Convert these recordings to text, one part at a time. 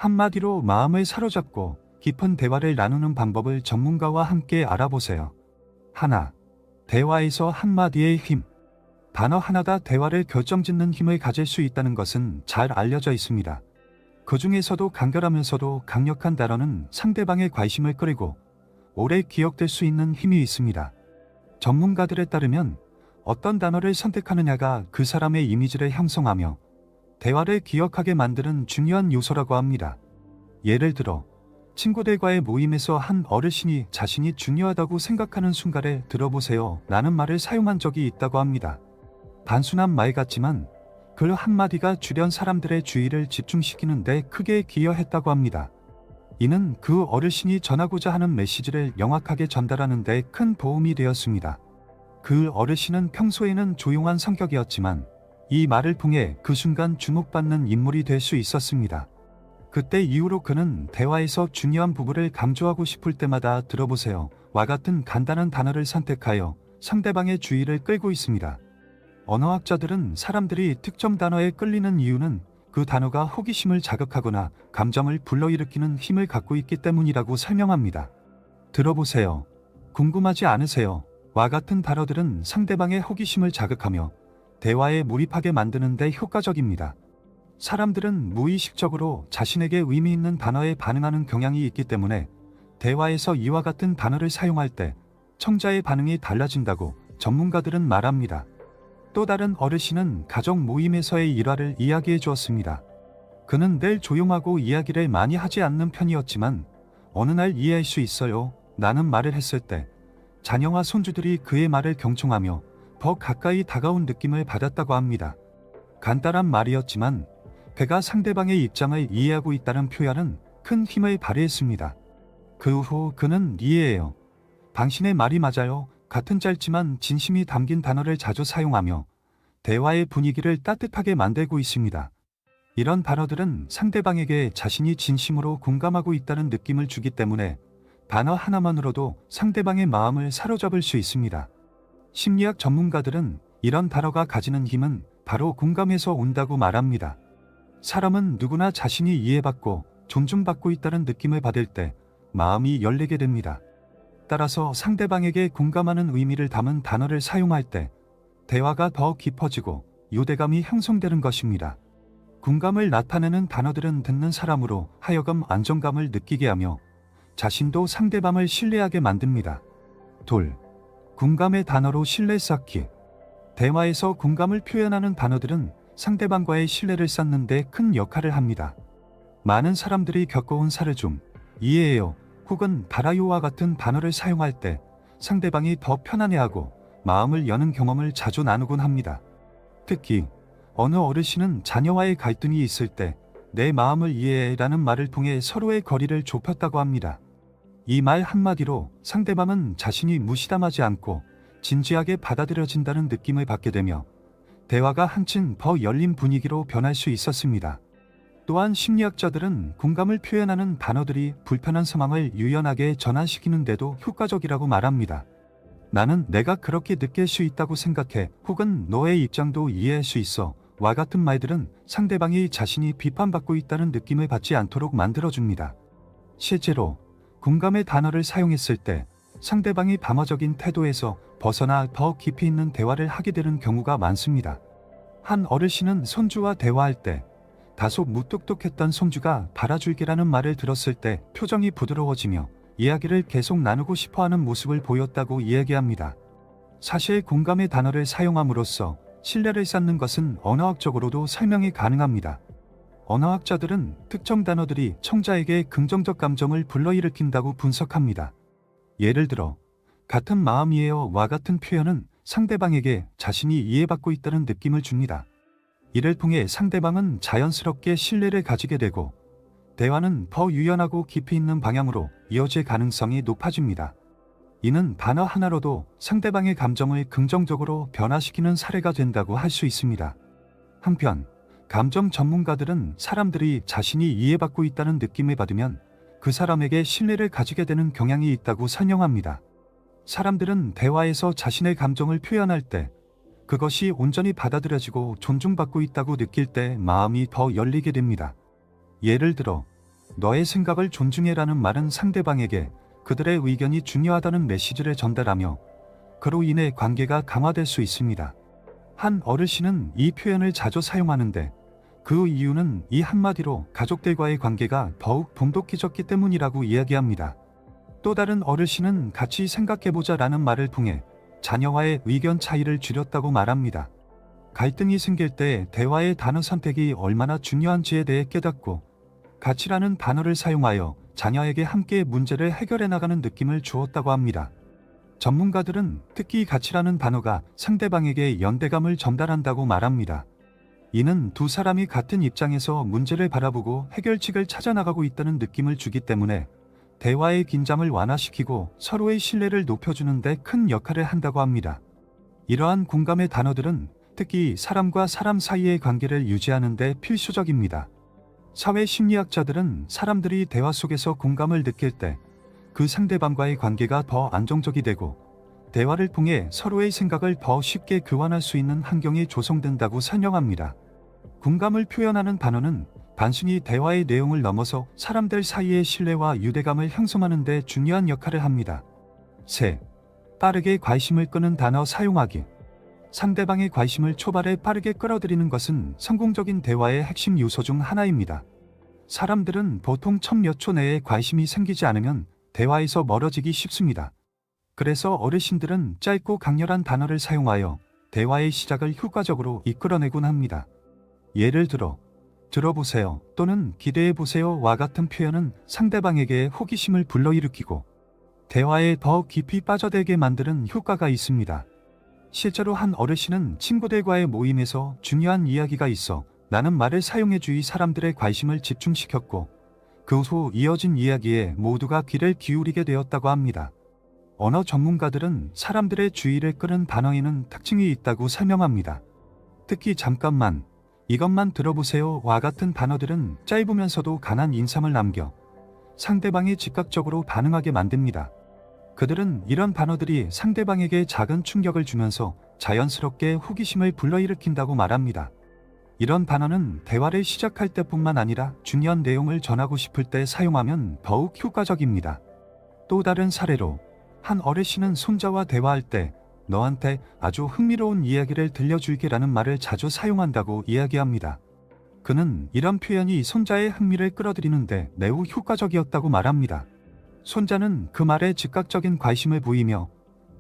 한마디로 마음을 사로잡고 깊은 대화를 나누는 방법을 전문가와 함께 알아보세요. 하나, 대화에서 한마디의 힘. 단어 하나가 대화를 결정짓는 힘을 가질 수 있다는 것은 잘 알려져 있습니다. 그 중에서도 간결하면서도 강력한 단어는 상대방의 관심을 끌고 오래 기억될 수 있는 힘이 있습니다. 전문가들에 따르면 어떤 단어를 선택하느냐가 그 사람의 이미지를 형성하며 대화를 기억하게 만드는 중요한 요소라고 합니다. 예를 들어 친구들과의 모임에서 한 어르신이 자신이 중요하다고 생각하는 순간에 들어보세요 라는 말을 사용한 적이 있다고 합니다. 단순한 말 같지만 그 한마디가 주변 사람들의 주의를 집중시키는 데 크게 기여했다고 합니다. 이는 그 어르신이 전하고자 하는 메시지를 명확하게 전달하는 데 큰 도움이 되었습니다. 그 어르신은 평소에는 조용한 성격이었지만 이 말을 통해 그 순간 주목받는 인물이 될 수 있었습니다. 그때 이후로 그는 대화에서 중요한 부분을 강조하고 싶을 때마다 들어보세요 와 같은 간단한 단어를 선택하여 상대방의 주의를 끌고 있습니다. 언어학자들은 사람들이 특정 단어에 끌리는 이유는 그 단어가 호기심을 자극하거나 감정을 불러일으키는 힘을 갖고 있기 때문이라고 설명합니다. 들어보세요. 궁금하지 않으세요? 와 같은 단어들은 상대방의 호기심을 자극하며 대화에 몰입하게 만드는 데 효과적입니다. 사람들은 무의식적으로 자신에게 의미 있는 단어에 반응하는 경향이 있기 때문에 대화에서 이와 같은 단어를 사용할 때 청자의 반응이 달라진다고 전문가들은 말합니다. 또 다른 어르신은 가족 모임에서의 일화를 이야기해 주었습니다. 그는 늘 조용하고 이야기를 많이 하지 않는 편이었지만 어느 날 이해할 수 있어요 라는 말을 했을 때 자녀와 손주들이 그의 말을 경청하며 더 가까이 다가온 느낌을 받았다고 합니다. 간단한 말이었지만 그가 상대방의 입장을 이해하고 있다는 표현은 큰 힘을 발휘했습니다. 그 후 그는 이해해요. 당신의 말이 맞아요. 같은 짧지만 진심이 담긴 단어를 자주 사용하며 대화의 분위기를 따뜻하게 만들고 있습니다. 이런 단어들은 상대방에게 자신이 진심으로 공감하고 있다는 느낌을 주기 때문에 단어 하나만으로도 상대방의 마음을 사로잡을 수 있습니다. 심리학 전문가들은 이런 단어가 가지는 힘은 바로 공감에서 온다고 말합니다. 사람은 누구나 자신이 이해받고 존중받고 있다는 느낌을 받을 때 마음이 열리게 됩니다. 따라서 상대방에게 공감하는 의미를 담은 단어를 사용할 때 대화가 더 깊어지고 유대감이 형성되는 것입니다. 공감을 나타내는 단어들은 듣는 사람으로 하여금 안정감을 느끼게 하며 자신도 상대방을 신뢰하게 만듭니다. 둘, 공감의 단어로 신뢰 쌓기. 대화에서 공감을 표현하는 단어들은 상대방과의 신뢰를 쌓는 데 큰 역할을 합니다. 많은 사람들이 겪어온 사례 중 이해해요 혹은 달아요와 같은 단어를 사용할 때 상대방이 더 편안해하고 마음을 여는 경험을 자주 나누곤 합니다. 특히 어느 어르신은 자녀와의 갈등이 있을 때 내 마음을 이해해라는 말을 통해 서로의 거리를 좁혔다고 합니다. 이 말 한마디로 상대방은 자신이 무시당하지 않고 진지하게 받아들여진다는 느낌을 받게 되며 대화가 한층 더 열린 분위기로 변할 수 있었습니다. 또한 심리학자들은 공감을 표현하는 단어들이 불편한 상황을 유연하게 전환시키는 데도 효과적이라고 말합니다. 나는 내가 그렇게 느낄 수 있다고 생각해 혹은 너의 입장도 이해할 수 있어 와 같은 말들은 상대방이 자신이 비판받고 있다는 느낌을 받지 않도록 만들어줍니다. 실제로 공감의 단어를 사용했을 때 상대방이 방어적인 태도에서 벗어나 더 깊이 있는 대화를 하게 되는 경우가 많습니다. 한 어르신은 손주와 대화할 때 다소 무뚝뚝했던 손주가 바라줄게라는 말을 들었을 때 표정이 부드러워지며 이야기를 계속 나누고 싶어하는 모습을 보였다고 이야기합니다. 사실 공감의 단어를 사용함으로써 신뢰를 쌓는 것은 언어학적으로도 설명이 가능합니다. 언어학자들은 특정 단어들이 청자에게 긍정적 감정을 불러일으킨다고 분석합니다. 예를 들어 같은 마음이에요 와 같은 표현은 상대방에게 자신이 이해받고 있다는 느낌을 줍니다. 이를 통해 상대방은 자연스럽게 신뢰를 가지게 되고 대화는 더 유연하고 깊이 있는 방향으로 이어질 가능성이 높아집니다. 이는 단어 하나로도 상대방의 감정을 긍정적으로 변화시키는 사례가 된다고 할 수 있습니다. 한편 감정 전문가들은 사람들이 자신이 이해받고 있다는 느낌을 받으면 그 사람에게 신뢰를 가지게 되는 경향이 있다고 설명합니다. 사람들은 대화에서 자신의 감정을 표현할 때 그것이 온전히 받아들여지고 존중받고 있다고 느낄 때 마음이 더 열리게 됩니다. 예를 들어 너의 생각을 존중해라는 말은 상대방에게 그들의 의견이 중요하다는 메시지를 전달하며 그로 인해 관계가 강화될 수 있습니다. 한 어르신은 이 표현을 자주 사용하는데 그 이유는 이 한마디로 가족들과의 관계가 더욱 돈독해졌기 때문이라고 이야기합니다. 또 다른 어르신은 같이 생각해보자라는 말을 통해 자녀와의 의견 차이를 줄였다고 말합니다. 갈등이 생길 때 대화의 단어 선택이 얼마나 중요한지에 대해 깨닫고 같이라는 단어를 사용하여 자녀에게 함께 문제를 해결해 나가는 느낌을 주었다고 합니다. 전문가들은 특히 같이라는 단어가 상대방에게 연대감을 전달한다고 말합니다. 이는 두 사람이 같은 입장에서 문제를 바라보고 해결책을 찾아 나가고 있다는 느낌을 주기 때문에 대화의 긴장을 완화시키고 서로의 신뢰를 높여주는 데 큰 역할을 한다고 합니다. 이러한 공감의 단어들은 특히 사람과 사람 사이의 관계를 유지하는 데 필수적입니다. 사회 심리학자들은 사람들이 대화 속에서 공감을 느낄 때 그 상대방과의 관계가 더 안정적이 되고 대화를 통해 서로의 생각을 더 쉽게 교환할 수 있는 환경이 조성된다고 설명합니다. 공감을 표현하는 단어는 단순히 대화의 내용을 넘어서 사람들 사이의 신뢰와 유대감을 형성하는 데 중요한 역할을 합니다. 세, 빠르게 관심을 끄는 단어 사용하기. 상대방의 관심을 초반에 빠르게 끌어들이는 것은 성공적인 대화의 핵심 요소 중 하나입니다. 사람들은 보통 첫 몇 초 내에 관심이 생기지 않으면 대화에서 멀어지기 쉽습니다. 그래서 어르신들은 짧고 강렬한 단어를 사용하여 대화의 시작을 효과적으로 이끌어내곤 합니다. 예를 들어, 들어보세요 또는 기대해보세요와 같은 표현은 상대방에게 호기심을 불러일으키고 대화에 더 깊이 빠져들게 만드는 효과가 있습니다. 실제로 한 어르신은 친구들과의 모임에서 중요한 이야기가 있어 라는 말을 사용해 주위 사람들의 관심을 집중시켰고 그 후 이어진 이야기에 모두가 귀를 기울이게 되었다고 합니다. 언어 전문가들은 사람들의 주의를 끄는 단어에는 특징이 있다고 설명합니다. 특히 잠깐만, 이것만 들어보세요와 같은 단어들은 짧으면서도 강한 인상을 남겨 상대방이 즉각적으로 반응하게 만듭니다. 그들은 이런 단어들이 상대방에게 작은 충격을 주면서 자연스럽게 호기심을 불러일으킨다고 말합니다. 이런 단어는 대화를 시작할 때뿐만 아니라 중요한 내용을 전하고 싶을 때 사용하면 더욱 효과적입니다. 또 다른 사례로 한 어르신은 손자와 대화할 때 너한테 아주 흥미로운 이야기를 들려줄게라는 말을 자주 사용한다고 이야기합니다. 그는 이런 표현이 손자의 흥미를 끌어들이는데 매우 효과적이었다고 말합니다. 손자는 그 말에 즉각적인 관심을 보이며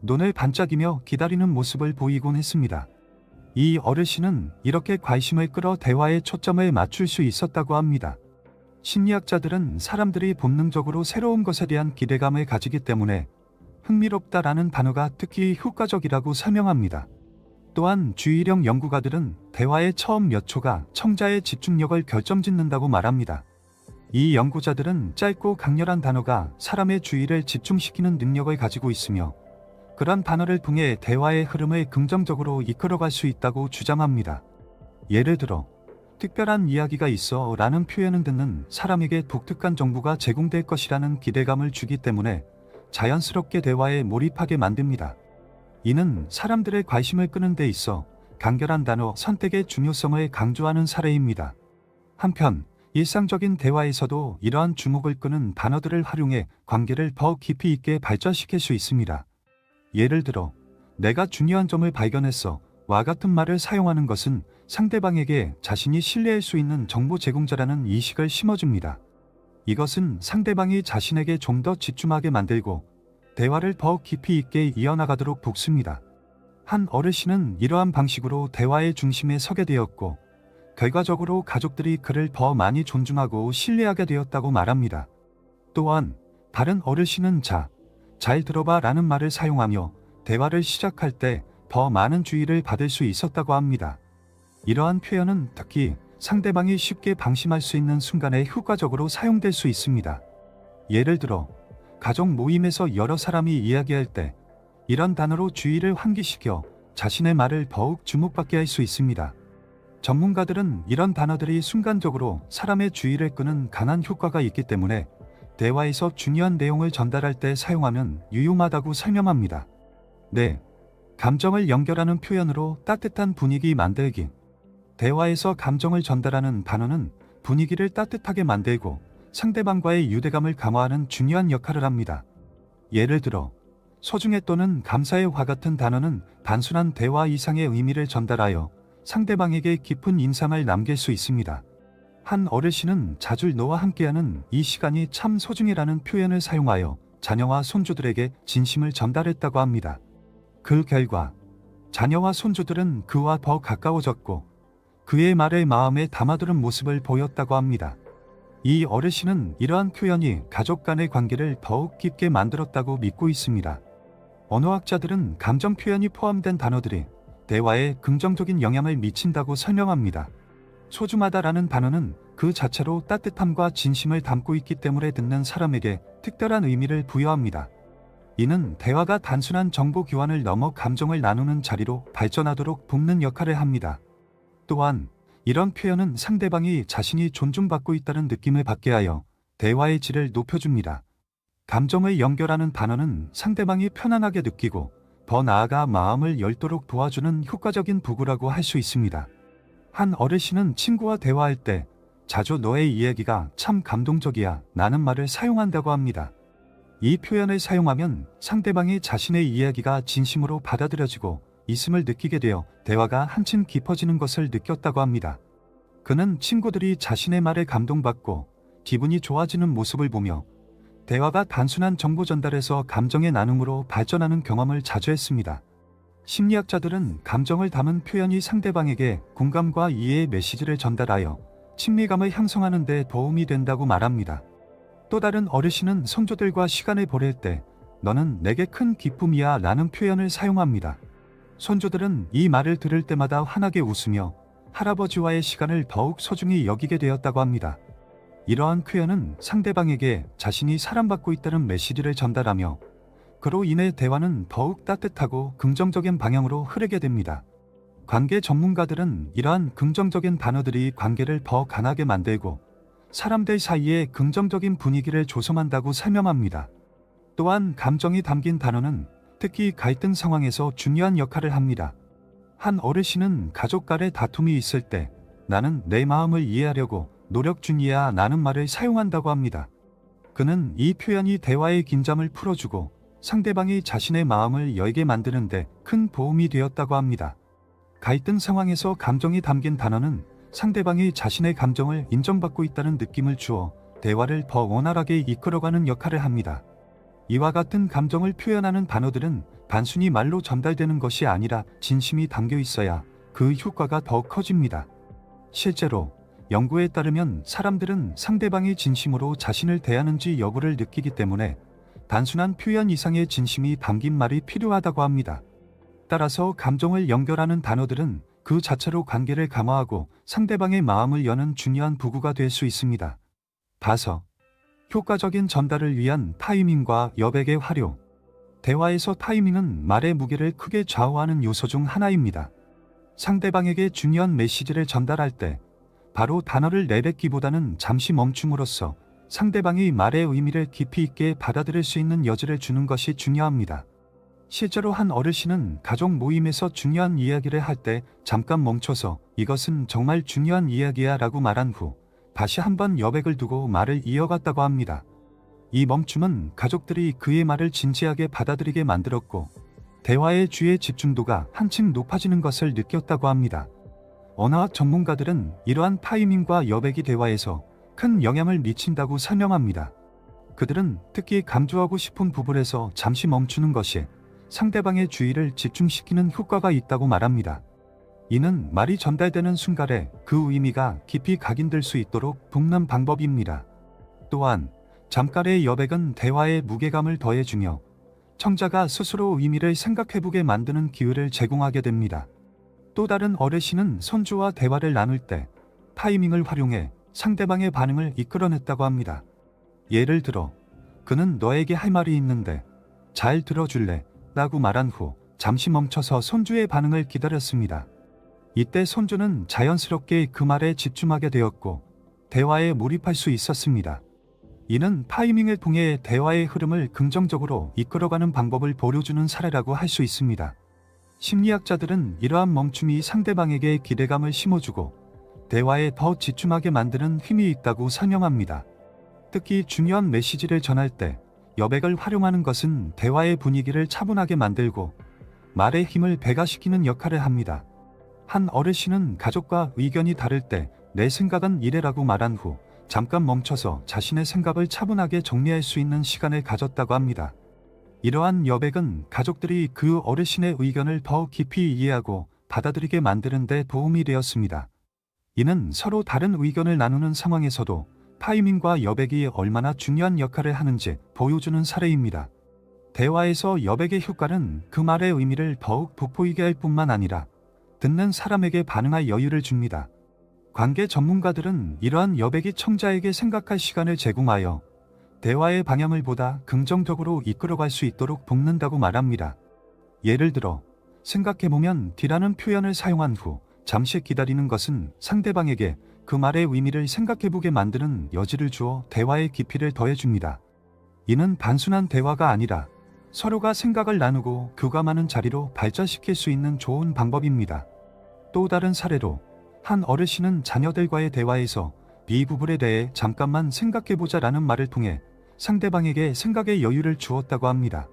눈을 반짝이며 기다리는 모습을 보이곤 했습니다. 이 어르신은 이렇게 관심을 끌어 대화의 초점을 맞출 수 있었다고 합니다. 심리학자들은 사람들이 본능적으로 새로운 것에 대한 기대감을 가지기 때문에 흥미롭다라는 단어가 특히 효과적이라고 설명합니다. 또한 주의력 연구가들은 대화의 처음 몇 초가 청자의 집중력을 결정짓는다고 말합니다. 이 연구자들은 짧고 강렬한 단어가 사람의 주의를 집중시키는 능력을 가지고 있으며 그런 단어를 통해 대화의 흐름을 긍정적으로 이끌어갈 수 있다고 주장합니다. 예를 들어, 특별한 이야기가 있어 라는 표현은 듣는 사람에게 독특한 정보가 제공될 것이라는 기대감을 주기 때문에 자연스럽게 대화에 몰입하게 만듭니다. 이는 사람들의 관심을 끄는 데 있어 간결한 단어 선택의 중요성을 강조하는 사례입니다. 한편, 일상적인 대화에서도 이러한 주목을 끄는 단어들을 활용해 관계를 더 깊이 있게 발전시킬 수 있습니다. 예를 들어, 내가 중요한 점을 발견했어 와 같은 말을 사용하는 것은 상대방에게 자신이 신뢰할 수 있는 정보 제공자라는 인식을 심어줍니다. 이것은 상대방이 자신에게 좀 더 집중하게 만들고 대화를 더 깊이 있게 이어나가도록 돕습니다. 한 어르신은 이러한 방식으로 대화의 중심에 서게 되었고 결과적으로 가족들이 그를 더 많이 존중하고 신뢰하게 되었다고 말합니다. 또한 다른 어르신은 잘 들어봐 라는 말을 사용하며 대화를 시작할 때 더 많은 주의를 받을 수 있었다고 합니다. 이러한 표현은 특히 상대방이 쉽게 방심할 수 있는 순간에 효과적으로 사용될 수 있습니다. 예를 들어, 가족 모임에서 여러 사람이 이야기할 때 이런 단어로 주의를 환기시켜 자신의 말을 더욱 주목받게 할 수 있습니다. 전문가들은 이런 단어들이 순간적으로 사람의 주의를 끄는 강한 효과가 있기 때문에 대화에서 중요한 내용을 전달할 때 사용하면 유용하다고 설명합니다. 네. 감정을 연결하는 표현으로 따뜻한 분위기 만들기. 대화에서 감정을 전달하는 단어는 분위기를 따뜻하게 만들고 상대방과의 유대감을 강화하는 중요한 역할을 합니다. 예를 들어 소중해 또는 감사의 화 같은 단어는 단순한 대화 이상의 의미를 전달하여 상대방에게 깊은 인상을 남길 수 있습니다. 한 어르신은 자주 너와 함께하는 이 시간이 참 소중해라는 표현을 사용하여 자녀와 손주들에게 진심을 전달했다고 합니다. 그 결과 자녀와 손주들은 그와 더 가까워졌고 그의 말을 마음에 담아두는 모습을 보였다고 합니다. 이 어르신은 이러한 표현이 가족 간의 관계를 더욱 깊게 만들었다고 믿고 있습니다. 언어학자들은 감정 표현이 포함된 단어들이 대화에 긍정적인 영향을 미친다고 설명합니다. 소중하다라는 단어는 그 자체로 따뜻함과 진심을 담고 있기 때문에 듣는 사람에게 특별한 의미를 부여합니다. 이는 대화가 단순한 정보 교환을 넘어 감정을 나누는 자리로 발전하도록 돕는 역할을 합니다. 또한 이런 표현은 상대방이 자신이 존중받고 있다는 느낌을 받게 하여 대화의 질을 높여줍니다. 감정을 연결하는 단어는 상대방이 편안하게 느끼고 더 나아가 마음을 열도록 도와주는 효과적인 도구라고 할 수 있습니다. 한 어르신은 친구와 대화할 때 자주 너의 이야기가 참 감동적이야 라는 말을 사용한다고 합니다. 이 표현을 사용하면 상대방이 자신의 이야기가 진심으로 받아들여지고 있음을 느끼게 되어 대화가 한층 깊어지는 것을 느꼈다고 합니다. 그는 친구들이 자신의 말에 감동받고 기분이 좋아지는 모습을 보며 대화가 단순한 정보 전달에서 감정의 나눔으로 발전하는 경험을 자주 했습니다. 심리학자들은 감정을 담은 표현이 상대방에게 공감과 이해의 메시지를 전달하여 친밀감을 형성하는 데 도움이 된다고 말합니다. 또 다른 어르신은 손주들과 시간을 보낼 때 너는 내게 큰 기쁨이야 라는 표현을 사용합니다. 손주들은 이 말을 들을 때마다 환하게 웃으며 할아버지와의 시간을 더욱 소중히 여기게 되었다고 합니다. 이러한 표현은 상대방에게 자신이 사랑받고 있다는 메시지를 전달하며 그로 인해 대화는 더욱 따뜻하고 긍정적인 방향으로 흐르게 됩니다. 관계 전문가들은 이러한 긍정적인 단어들이 관계를 더 강하게 만들고 사람들 사이에 긍정적인 분위기를 조성한다고 설명합니다. 또한 감정이 담긴 단어는 특히 갈등 상황에서 중요한 역할을 합니다. 한 어르신은 가족 간의 다툼이 있을 때 나는 내 마음을 이해하려고 노력 중이야 라는 말을 사용한다고 합니다. 그는 이 표현이 대화의 긴장을 풀어주고 상대방이 자신의 마음을 열게 만드는데 큰 도움이 되었다고 합니다. 갈등 상황에서 감정이 담긴 단어는 상대방이 자신의 감정을 인정받고 있다는 느낌을 주어 대화를 더 원활하게 이끌어가는 역할을 합니다. 이와 같은 감정을 표현하는 단어들은 단순히 말로 전달되는 것이 아니라 진심이 담겨 있어야 그 효과가 더 커집니다. 실제로 연구에 따르면 사람들은 상대방이 진심으로 자신을 대하는지 여부를 느끼기 때문에 단순한 표현 이상의 진심이 담긴 말이 필요하다고 합니다. 따라서 감정을 연결하는 단어들은 그 자체로 관계를 강화하고 상대방의 마음을 여는 중요한 도구가 될 수 있습니다. 5. 효과적인 전달을 위한 타이밍과 여백의 활용. 대화에서 타이밍은 말의 무게를 크게 좌우하는 요소 중 하나입니다. 상대방에게 중요한 메시지를 전달할 때 바로 단어를 내뱉기보다는 잠시 멈춤으로써 상대방이 말의 의미를 깊이 있게 받아들일 수 있는 여지를 주는 것이 중요합니다. 실제로 한 어르신은 가족 모임에서 중요한 이야기를 할 때 잠깐 멈춰서 이것은 정말 중요한 이야기야 라고 말한 후 다시 한번 여백을 두고 말을 이어갔다고 합니다. 이 멈춤은 가족들이 그의 말을 진지하게 받아들이게 만들었고 대화의 주의 집중도가 한층 높아지는 것을 느꼈다고 합니다. 언어학 전문가들은 이러한 타이밍과 여백이 대화에서 큰 영향을 미친다고 설명합니다. 그들은 특히 강조하고 싶은 부분에서 잠시 멈추는 것이 상대방의 주의를 집중시키는 효과가 있다고 말합니다. 이는 말이 전달되는 순간에 그 의미가 깊이 각인될 수 있도록 돕는 방법입니다. 또한 잠깐의 여백은 대화에 무게감을 더해주며 청자가 스스로 의미를 생각해보게 만드는 기회를 제공하게 됩니다. 또 다른 어르신은 손주와 대화를 나눌 때 타이밍을 활용해 상대방의 반응을 이끌어냈다고 합니다. 예를 들어 그는 너에게 할 말이 있는데 잘 들어줄래? 라고 말한 후 잠시 멈춰서 손주의 반응을 기다렸습니다. 이때 손주는 자연스럽게 그 말에 집중하게 되었고 대화에 몰입할 수 있었습니다. 이는 타이밍을 통해 대화의 흐름을 긍정적으로 이끌어가는 방법을 보여주는 사례라고 할 수 있습니다. 심리학자들은 이러한 멈춤이 상대방에게 기대감을 심어주고 대화에 더 집중하게 만드는 힘이 있다고 설명합니다. 특히 중요한 메시지를 전할 때 여백을 활용하는 것은 대화의 분위기를 차분하게 만들고 말의 힘을 배가시키는 역할을 합니다. 한 어르신은 가족과 의견이 다를 때 내 생각은 이래라고 말한 후 잠깐 멈춰서 자신의 생각을 차분하게 정리할 수 있는 시간을 가졌다고 합니다. 이러한 여백은 가족들이 그 어르신의 의견을 더 깊이 이해하고 받아들이게 만드는 데 도움이 되었습니다. 이는 서로 다른 의견을 나누는 상황에서도 타이밍과 여백이 얼마나 중요한 역할을 하는지 보여주는 사례입니다. 대화에서 여백의 효과는 그 말의 의미를 더욱 돋보이게 할 뿐만 아니라 듣는 사람에게 반응할 여유를 줍니다. 관계 전문가들은 이러한 여백이 청자에게 생각할 시간을 제공하여 대화의 방향을 보다 긍정적으로 이끌어갈 수 있도록 돕는다고 말합니다. 예를 들어 생각해보면 D라는 표현을 사용한 후 잠시 기다리는 것은 상대방에게 그 말의 의미를 생각해보게 만드는 여지를 주어 대화의 깊이를 더해줍니다. 이는 단순한 대화가 아니라 서로가 생각을 나누고 교감하는 자리로 발전시킬 수 있는 좋은 방법입니다. 또 다른 사례로 한 어르신은 자녀들과의 대화에서 이 부분에 대해 잠깐만 생각해보자 라는 말을 통해 상대방에게 생각의 여유를 주었다고 합니다.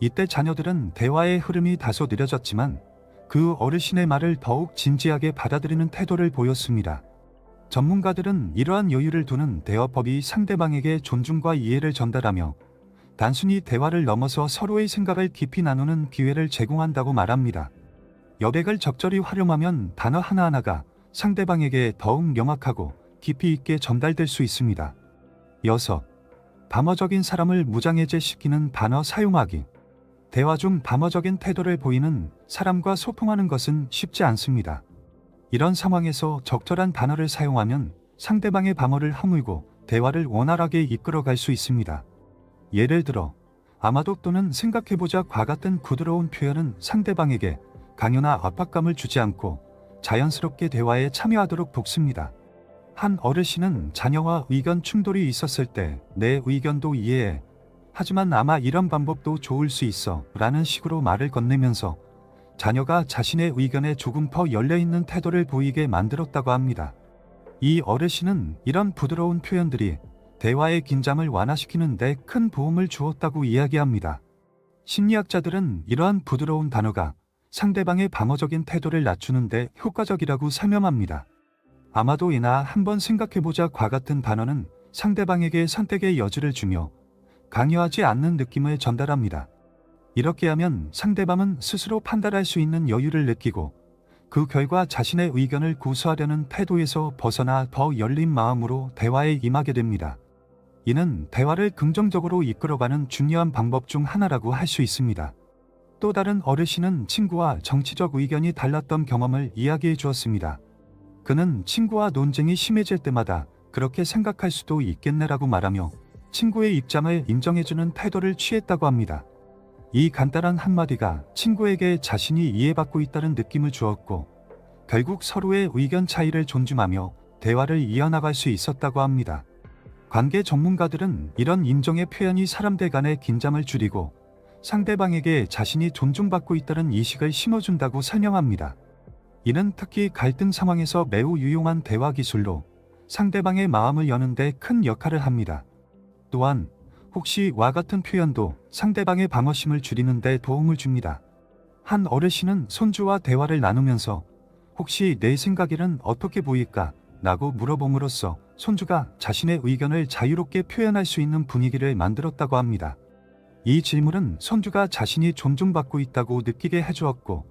이때 자녀들은 대화의 흐름이 다소 느려졌지만 그 어르신의 말을 더욱 진지하게 받아들이는 태도를 보였습니다. 전문가들은 이러한 여유를 두는 대화법이 상대방에게 존중과 이해를 전달하며 단순히 대화를 넘어서 서로의 생각을 깊이 나누는 기회를 제공한다고 말합니다. 여백을 적절히 활용하면 단어 하나하나가 상대방에게 더욱 명확하고 깊이 있게 전달될 수 있습니다. 6. 방어적인 사람을 무장해제시키는 단어 사용하기. 대화 중 방어적인 태도를 보이는 사람과 소통하는 것은 쉽지 않습니다. 이런 상황에서 적절한 단어를 사용하면 상대방의 방어를 허물고 대화를 원활하게 이끌어갈 수 있습니다. 예를 들어 아마도 또는 생각해보자과 같은 부드러운 표현은 상대방에게 강요나 압박감을 주지 않고 자연스럽게 대화에 참여하도록 돕습니다. 한 어르신은 자녀와 의견 충돌이 있었을 때 내 의견도 이해해. 하지만 아마 이런 방법도 좋을 수 있어 라는 식으로 말을 건네면서 자녀가 자신의 의견에 조금 더 열려있는 태도를 보이게 만들었다고 합니다. 이 어르신은 이런 부드러운 표현들이 대화의 긴장을 완화시키는 데 큰 도움을 주었다고 이야기합니다. 심리학자들은 이러한 부드러운 단어가 상대방의 방어적인 태도를 낮추는 데 효과적이라고 설명합니다. 아마도 이나 한번 생각해보자과 같은 단어는 상대방에게 선택의 여지를 주며 강요하지 않는 느낌을 전달합니다. 이렇게 하면 상대방은 스스로 판단할 수 있는 여유를 느끼고 그 결과 자신의 의견을 고수하려는 태도에서 벗어나 더 열린 마음으로 대화에 임하게 됩니다. 이는 대화를 긍정적으로 이끌어가는 중요한 방법 중 하나라고 할 수 있습니다. 또 다른 어르신은 친구와 정치적 의견이 달랐던 경험을 이야기해 주었습니다. 그는 친구와 논쟁이 심해질 때마다 그렇게 생각할 수도 있겠네라고 말하며 친구의 입장을 인정해주는 태도를 취했다고 합니다. 이 간단한 한마디가 친구에게 자신이 이해받고 있다는 느낌을 주었고 결국 서로의 의견 차이를 존중하며 대화를 이어나갈 수 있었다고 합니다. 관계 전문가들은 이런 인정의 표현이 사람들 간의 긴장을 줄이고 상대방에게 자신이 존중받고 있다는 인식을 심어준다고 설명합니다. 이는 특히 갈등 상황에서 매우 유용한 대화 기술로 상대방의 마음을 여는 데 큰 역할을 합니다. 또한 혹시 와 같은 표현도 상대방의 방어심을 줄이는 데 도움을 줍니다. 한 어르신은 손주와 대화를 나누면서 혹시 내 생각에는 어떻게 보일까? 라고 물어봄으로써 손주가 자신의 의견을 자유롭게 표현할 수 있는 분위기를 만들었다고 합니다. 이 질문은 손주가 자신이 존중받고 있다고 느끼게 해주었고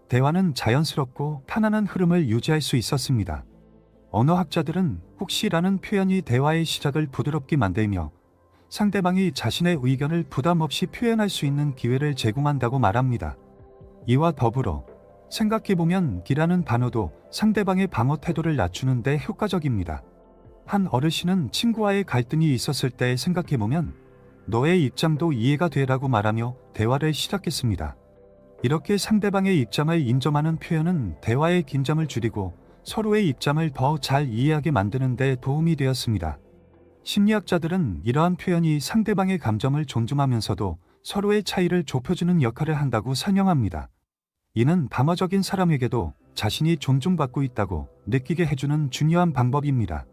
대화는 자연스럽고 편안한 흐름을 유지할 수 있었습니다. 언어학자들은 혹시라는 표현이 대화의 시작을 부드럽게 만들며 상대방이 자신의 의견을 부담 없이 표현할 수 있는 기회를 제공한다고 말합니다. 이와 더불어 생각해보면 D라는 단어도 상대방의 방어 태도를 낮추는 데 효과적입니다. 한 어르신은 친구와의 갈등이 있었을 때 생각해보면 너의 입장도 이해가 되라고 말하며 대화를 시작했습니다. 이렇게 상대방의 입장을 인정하는 표현은 대화의 긴장을 줄이고 서로의 입장을 더 잘 이해하게 만드는 데 도움이 되었습니다. 심리학자들은 이러한 표현이 상대방의 감정을 존중하면서도 서로의 차이를 좁혀주는 역할을 한다고 설명합니다. 이는 방어적인 사람에게도 자신이 존중받고 있다고 느끼게 해주는 중요한 방법입니다.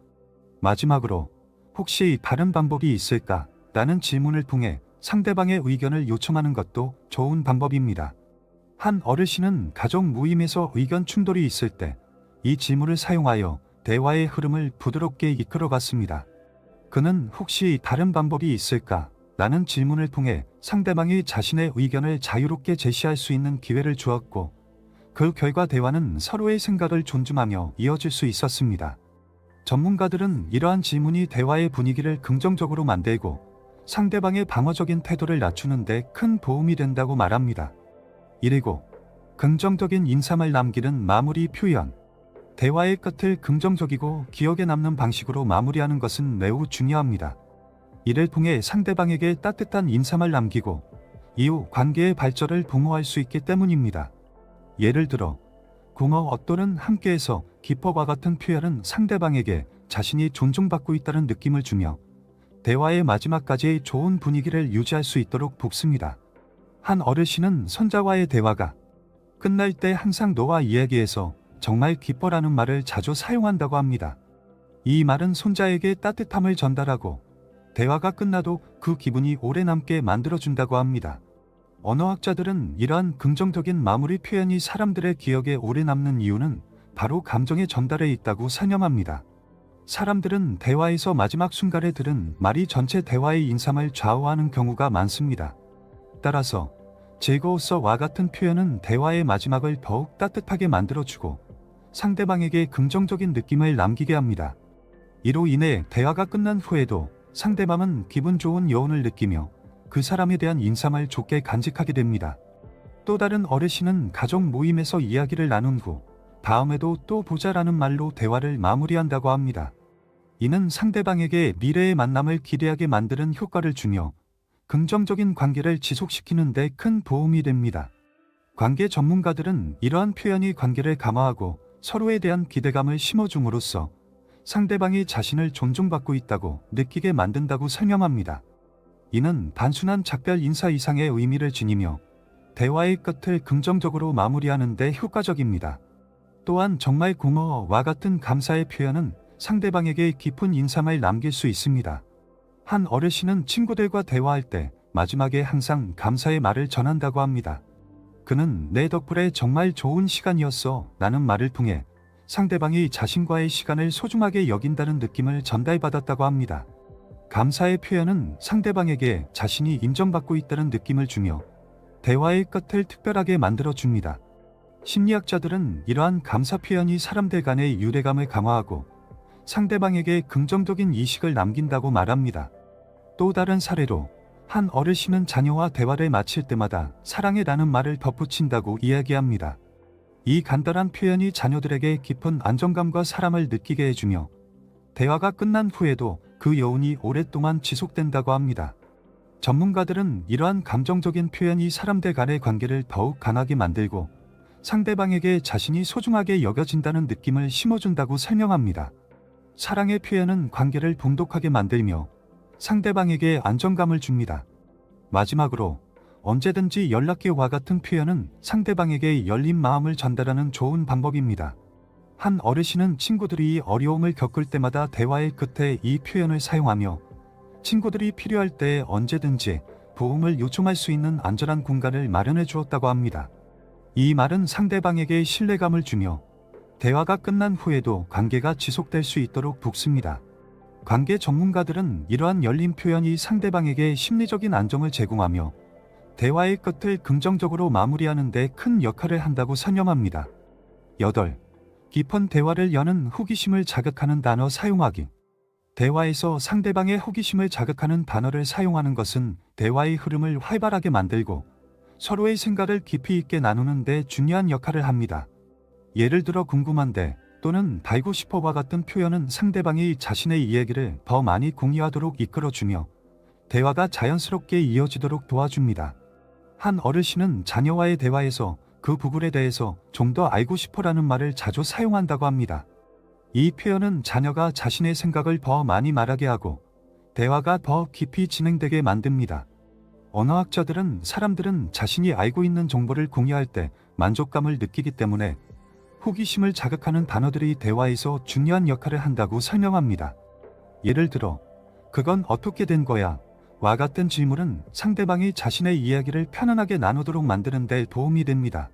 마지막으로 혹시 다른 방법이 있을까? 라는 질문을 통해 상대방의 의견을 요청하는 것도 좋은 방법입니다. 한 어르신은 가족 모임에서 의견 충돌이 있을 때 이 질문을 사용하여 대화의 흐름을 부드럽게 이끌어갔습니다. 그는 혹시 다른 방법이 있을까? 라는 질문을 통해 상대방이 자신의 의견을 자유롭게 제시할 수 있는 기회를 주었고, 그 결과 대화는 서로의 생각을 존중하며 이어질 수 있었습니다. 전문가들은 이러한 질문이 대화의 분위기를 긍정적으로 만들고 상대방의 방어적인 태도를 낮추는 데 큰 도움이 된다고 말합니다. 이리고 긍정적인 인상을 남기는 마무리 표현. 대화의 끝을 긍정적이고 기억에 남는 방식으로 마무리하는 것은 매우 중요합니다. 이를 통해 상대방에게 따뜻한 인상을 남기고 이후 관계의 발전을 도모할 수 있기 때문입니다. 예를 들어 고마워 또는 함께해서 기뻐와 같은 표현은 상대방에게 자신이 존중받고 있다는 느낌을 주며 대화의 마지막까지 좋은 분위기를 유지할 수 있도록 돕습니다. 한 어르신은 손자와의 대화가 끝날 때 항상 너와 이야기해서 정말 기뻐라는 말을 자주 사용한다고 합니다. 이 말은 손자에게 따뜻함을 전달하고 대화가 끝나도 그 기분이 오래 남게 만들어준다고 합니다. 언어학자들은 이러한 긍정적인 마무리 표현이 사람들의 기억에 오래 남는 이유는 바로 감정의 전달에 있다고 설명합니다. 사람들은 대화에서 마지막 순간에 들은 말이 전체 대화의 인상을 좌우하는 경우가 많습니다. 따라서 즐거웠어와 같은 표현은 대화의 마지막을 더욱 따뜻하게 만들어주고 상대방에게 긍정적인 느낌을 남기게 합니다. 이로 인해 대화가 끝난 후에도 상대방은 기분 좋은 여운을 느끼며 그 사람에 대한 인상을 좋게 간직하게 됩니다. 또 다른 어르신은 가족 모임에서 이야기를 나눈 후 다음에도 또 보자라는 말로 대화를 마무리한다고 합니다. 이는 상대방에게 미래의 만남을 기대하게 만드는 효과를 주며 긍정적인 관계를 지속시키는 데 큰 도움이 됩니다. 관계 전문가들은 이러한 표현이 관계를 강화하고 서로에 대한 기대감을 심어줌으로써 상대방이 자신을 존중받고 있다고 느끼게 만든다고 설명합니다. 이는 단순한 작별 인사 이상의 의미를 지니며 대화의 끝을 긍정적으로 마무리하는 데 효과적입니다. 또한 정말 고마워와 같은 감사의 표현은 상대방에게 깊은 인상을 남길 수 있습니다. 한 어르신은 친구들과 대화할 때 마지막에 항상 감사의 말을 전한다고 합니다. 그는 내 덕분에 정말 좋은 시간이었어 라는 말을 통해 상대방이 자신과의 시간을 소중하게 여긴다는 느낌을 전달받았다고 합니다. 감사의 표현은 상대방에게 자신이 인정받고 있다는 느낌을 주며 대화의 끝을 특별하게 만들어줍니다. 심리학자들은 이러한 감사 표현이 사람들 간의 유대감을 강화하고 상대방에게 긍정적인 이식을 남긴다고 말합니다. 또 다른 사례로 한 어르신은 자녀와 대화를 마칠 때마다 사랑해라는 말을 덧붙인다고 이야기합니다. 이 간단한 표현이 자녀들에게 깊은 안정감과 사랑을 느끼게 해주며 대화가 끝난 후에도 그 여운이 오랫동안 지속된다고 합니다. 전문가들은 이러한 감정적인 표현이 사람들 간의 관계를 더욱 강하게 만들고 상대방에게 자신이 소중하게 여겨진다는 느낌을 심어준다고 설명합니다. 사랑의 표현은 관계를 돈독하게 만들며 상대방에게 안정감을 줍니다. 마지막으로 언제든지 연락해와 같은 표현은 상대방에게 열린 마음을 전달하는 좋은 방법입니다. 한 어르신은 친구들이 어려움을 겪을 때마다 대화의 끝에 이 표현을 사용하며 친구들이 필요할 때 언제든지 도움을 요청할 수 있는 안전한 공간을 마련해 주었다고 합니다. 이 말은 상대방에게 신뢰감을 주며 대화가 끝난 후에도 관계가 지속될 수 있도록 돕습니다. 관계 전문가들은 이러한 열린 표현이 상대방에게 심리적인 안정을 제공하며 대화의 끝을 긍정적으로 마무리하는 데 큰 역할을 한다고 설명합니다. 8. 깊은 대화를 여는 호기심을 자극하는 단어 사용하기. 대화에서 상대방의 호기심을 자극하는 단어를 사용하는 것은 대화의 흐름을 활발하게 만들고 서로의 생각을 깊이 있게 나누는 데 중요한 역할을 합니다. 예를 들어 궁금한데 또는 알고 싶어와 같은 표현은 상대방이 자신의 이야기를 더 많이 공유하도록 이끌어주며 대화가 자연스럽게 이어지도록 도와줍니다. 한 어르신은 자녀와의 대화에서 그 부분에 대해서 좀 더 알고 싶어라는 말을 자주 사용한다고 합니다. 이 표현은 자녀가 자신의 생각을 더 많이 말하게 하고 대화가 더 깊이 진행되게 만듭니다. 언어학자들은 사람들은 자신이 알고 있는 정보를 공유할 때 만족감을 느끼기 때문에 호기심을 자극하는 단어들이 대화에서 중요한 역할을 한다고 설명합니다. 예를 들어 그건 어떻게 된 거야? 와 같은 질문은 상대방이 자신의 이야기를 편안하게 나누도록 만드는 데 도움이 됩니다.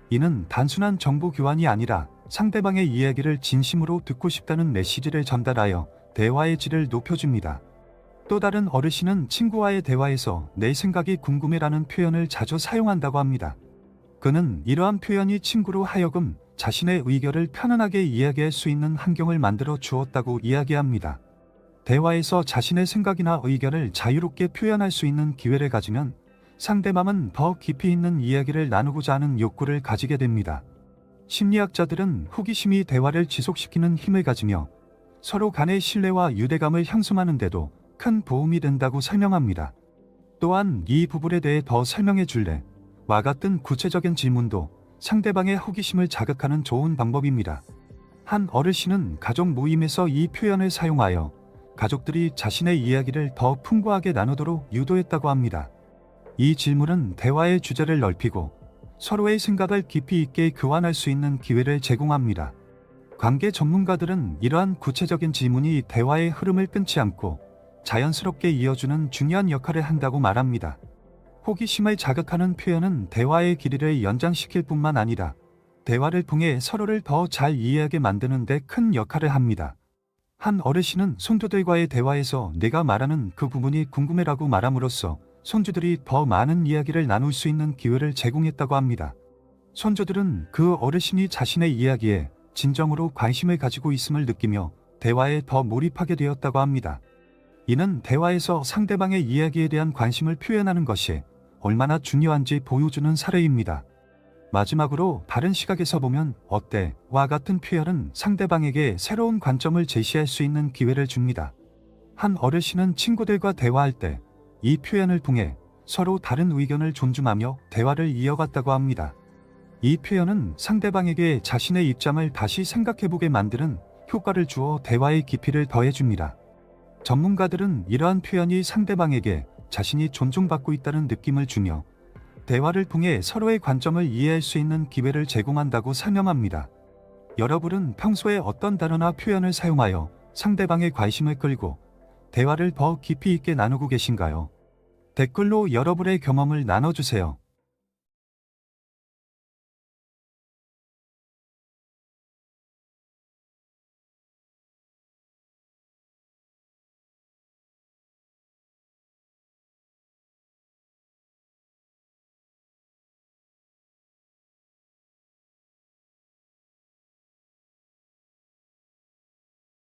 이는 단순한 정보 교환이 아니라 상대방의 이야기를 진심으로 듣고 싶다는 메시지를 전달하여 대화의 질을 높여줍니다. 또 다른 어르신은 친구와의 대화에서 내 생각이 궁금해라는 표현을 자주 사용한다고 합니다. 그는 이러한 표현이 친구로 하여금 자신의 의견을 편안하게 이야기할 수 있는 환경을 만들어 주었다고 이야기합니다. 대화에서 자신의 생각이나 의견을 자유롭게 표현할 수 있는 기회를 가지면 상대방은 더 깊이 있는 이야기를 나누고자 하는 욕구를 가지게 됩니다. 심리학자들은 호기심이 대화를 지속시키는 힘을 가지며 서로 간의 신뢰와 유대감을 형성하는 데도 큰 도움이 된다고 설명합니다. 또한 이 부분에 대해 더 설명해 줄래? 와 같은 구체적인 질문도 상대방의 호기심을 자극하는 좋은 방법입니다. 한 어르신은 가족 모임에서 이 표현을 사용하여 가족들이 자신의 이야기를 더 풍부하게 나누도록 유도했다고 합니다. 이 질문은 대화의 주제를 넓히고 서로의 생각을 깊이 있게 교환할 수 있는 기회를 제공합니다. 관계 전문가들은 이러한 구체적인 질문이 대화의 흐름을 끊지 않고 자연스럽게 이어주는 중요한 역할을 한다고 말합니다. 호기심을 자극하는 표현은 대화의 길이를 연장시킬 뿐만 아니라 대화를 통해 서로를 더 잘 이해하게 만드는 데 큰 역할을 합니다. 한 어르신은 손주들과의 대화에서 내가 말하는 그 부분이 궁금해라고 말함으로써 손주들이 더 많은 이야기를 나눌 수 있는 기회를 제공했다고 합니다. 손주들은 그 어르신이 자신의 이야기에 진정으로 관심을 가지고 있음을 느끼며 대화에 더 몰입하게 되었다고 합니다. 이는 대화에서 상대방의 이야기에 대한 관심을 표현하는 것이 얼마나 중요한지 보여주는 사례입니다. 마지막으로 다른 시각에서 보면 어때? 와 같은 표현은 상대방에게 새로운 관점을 제시할 수 있는 기회를 줍니다. 한 어르신은 친구들과 대화할 때 이 표현을 통해 서로 다른 의견을 존중하며 대화를 이어갔다고 합니다. 이 표현은 상대방에게 자신의 입장을 다시 생각해보게 만드는 효과를 주어 대화의 깊이를 더해줍니다. 전문가들은 이러한 표현이 상대방에게 자신이 존중받고 있다는 느낌을 주며 대화를 통해 서로의 관점을 이해할 수 있는 기회를 제공한다고 설명합니다. 여러분은 평소에 어떤 단어나 표현을 사용하여 상대방의 관심을 끌고 대화를 더 깊이 있게 나누고 계신가요? 댓글로 여러분의 경험을 나눠주세요.